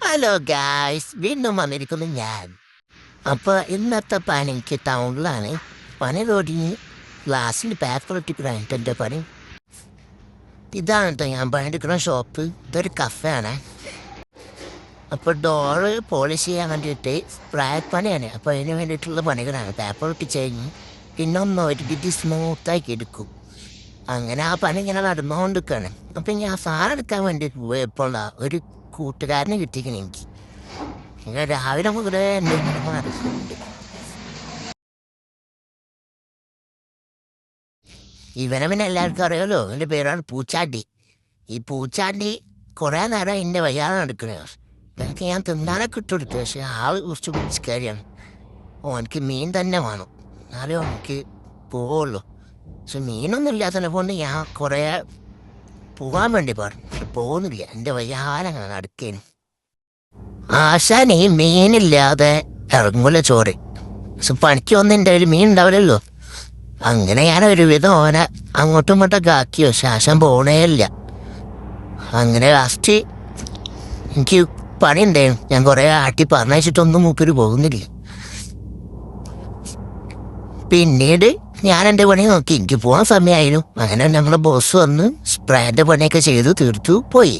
Hello guys, വീണ്ടും വന്നിരിക്കുന്നു ഞാൻ. അപ്പോൾ ഇന്നത്തെ പണി എനിക്ക് ടൗണിലാണ്. പണി തുടങ്ങി ഗ്ലാസ്സിൽ പേപ്പർ ഒട്ടിക്കലാണ് എൻ്റെ പണി. ഇതാണ് കേട്ടോ ഞാൻ പണിയെടുക്കുന്ന ഷോപ്പ്. ഇതൊരു കഫേയാണ്. അപ്പോൾ ഡോറ് പോളിഷ് ചെയ്യാൻ വേണ്ടിയിട്ട് ബ്രാക്ക് പണിയാണ്. അപ്പോൾ അതിന് വേണ്ടിയിട്ടുള്ള പണികളാണ്. പേപ്പർ ഒട്ടിച്ച് കഴിഞ്ഞ് പിന്നെ ഒന്ന് ഒരു സ്മൂത്താക്കി എടുക്കും. അങ്ങനെ ആ പണി ഇങ്ങനെ നടന്നുകൊണ്ടിരിക്കുകയാണ്. അപ്പം ഞാൻ സാധനം എടുക്കാൻ വേണ്ടി പോയപ്പോൾ ഒരു കൂട്ടുകാരനെ കിട്ടിയിരിക്കണം എനിക്ക്. ഇങ്ങനെ രാവിലെ മുതലേ എൻ്റെ നടക്കുന്നുണ്ട്. ഇവനെ പിന്നെ എല്ലാവർക്കും അറിയാമല്ലോ, എൻ്റെ പേരാണ് പൂച്ചാണ്ടി. ഈ പൂച്ചാണ്ടി കുറേ നേരം എൻ്റെ വയ്യാതെ നടക്കുന്നത്. എനിക്ക് ഞാൻ തിന്നാനൊക്കെ ഇട്ടുകൊടുത്തു, പക്ഷേ ആൾ കുറച്ച് പിടിച്ചുകാരിയാണ്. എനിക്ക് മീൻ തന്നെ വേണം, എന്നാലേ എനിക്ക് പോവുള്ളൂ. പക്ഷെ മീനൊന്നും ഇല്ലാത്തതിനെ കൊണ്ട് ഞാൻ കുറേ പോകാൻ വേണ്ടി പറഞ്ഞു, പക്ഷെ പോകുന്നില്ല. എൻ്റെ വയ്യാലങ്ങനെ നടക്കേന്. ആശാനെ മീനില്ലാതെ ഇറങ്ങൂല ചോറ്. പക്ഷെ പണിക്ക് വന്ന് എൻ്റെ ഒരു മീൻ ഉണ്ടാവില്ലല്ലോ. അങ്ങനെ ഞാൻ ഒരുവിധം ഓനെ അങ്ങോട്ടും ഇങ്ങോട്ടൊക്കെ ആക്കി, പക്ഷെ ആശാൻ പോകണേ ഇല്ല. അങ്ങനെ ലാസ്റ്റ് എനിക്ക് പണി ഉണ്ടായിരുന്നു. ഞാൻ കുറേ ആട്ടി പറഞ്ഞയച്ചിട്ടൊന്നും മൂപ്പര് പോകുന്നില്ല. പിന്നീട് ഞാൻ എൻ്റെ പണി നോക്കി, എനിക്ക് പോകാൻ സമയമായിരുന്നു. അങ്ങനെ ഞങ്ങളുടെ ബോസ് വന്ന് സ്പ്രേൻ്റെ പണിയൊക്കെ ചെയ്തു തീർത്തു പോയി.